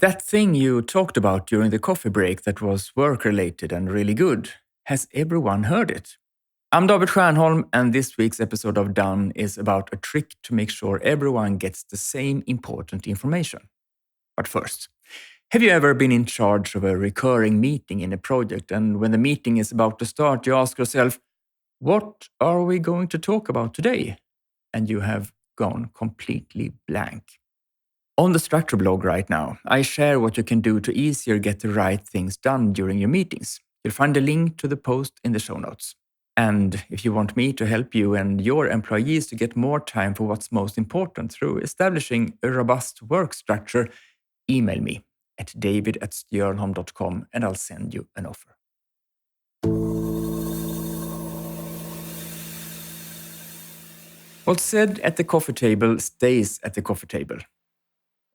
That thing you talked about during the coffee break that was work-related and really good, has everyone heard it? I'm David Stiernholm, and this week's episode of Done is about a trick to make sure everyone gets the same important information. But first, have you ever been in charge of a recurring meeting in a project, and when the meeting is about to start, you ask yourself, what are we going to talk about today? And you have gone completely blank. On the Structure blog right now, I share what you can do to easier get the right things done during your meetings. You'll find a link to the post in the show notes. And if you want me to help you and your employees to get more time for what's most important through establishing a robust work structure, email me at david@stiernholm.com and I'll send you an offer. What's said at the coffee table stays at the coffee table.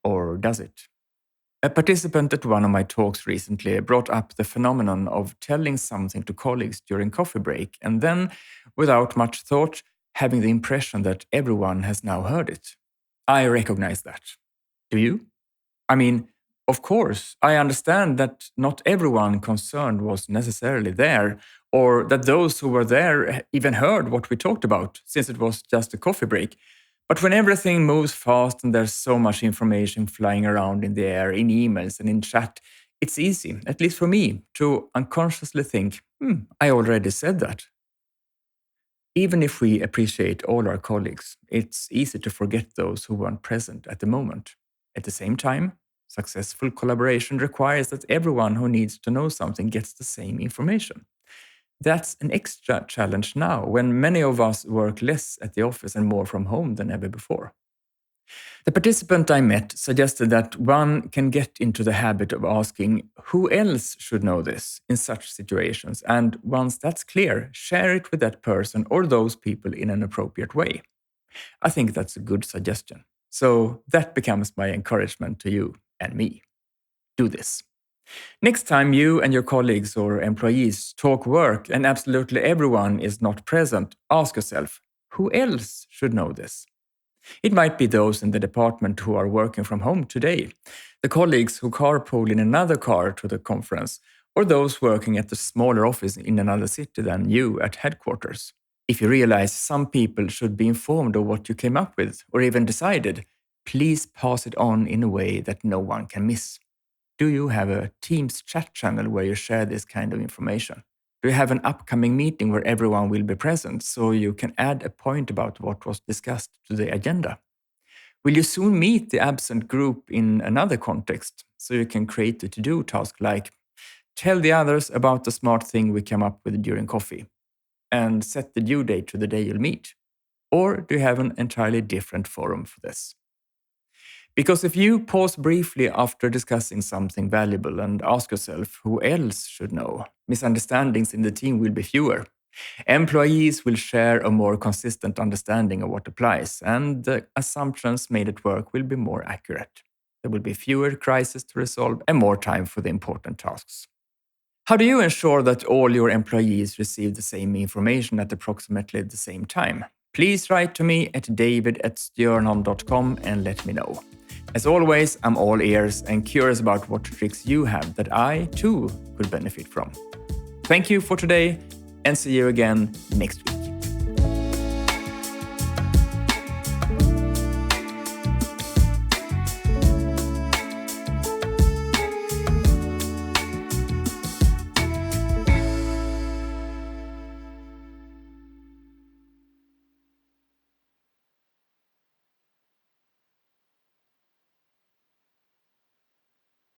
Or does it? A participant at one of my talks recently brought up the phenomenon of telling something to colleagues during coffee break and then, without much thought, having the impression that everyone has now heard it. I recognize that. Do you? I mean, of course, I understand that not everyone concerned was necessarily there, or that those who were there even heard what we talked about, since it was just a coffee break. But when everything moves fast and there's so much information flying around in the air, in emails and in chat, it's easy, at least for me, to unconsciously think, I already said that. Even if we appreciate all our colleagues, it's easy to forget those who weren't present at the moment. At the same time, successful collaboration requires that everyone who needs to know something gets the same information. That's an extra challenge now, when many of us work less at the office and more from home than ever before. The participant I met suggested that one can get into the habit of asking, who else should know this in such situations? And once that's clear, share it with that person or those people in an appropriate way. I think that's a good suggestion. So that becomes my encouragement to you and me. Do this. Next time you and your colleagues or employees talk work and absolutely everyone is not present, ask yourself, who else should know this? It might be those in the department who are working from home today, the colleagues who carpool in another car to the conference, or those working at the smaller office in another city than you at headquarters. If you realize some people should be informed of what you came up with or even decided, please pass it on in a way that no one can miss. Do you have a Teams chat channel where you share this kind of information? Do you have an upcoming meeting where everyone will be present so you can add a point about what was discussed to the agenda? Will you soon meet the absent group in another context so you can create a to-do task like tell the others about the smart thing we came up with during coffee and set the due date to the day you'll meet? Or do you have an entirely different forum for this? Because if you pause briefly after discussing something valuable and ask yourself who else should know, misunderstandings in the team will be fewer. Employees will share a more consistent understanding of what applies, and the assumptions made at work will be more accurate. There will be fewer crises to resolve and more time for the important tasks. How do you ensure that all your employees receive the same information at approximately the same time? Please write to me at david@stiernholm.com and let me know. As always, I'm all ears and curious about what tricks you have that I, too, could benefit from. Thank you for today, and see you again next week.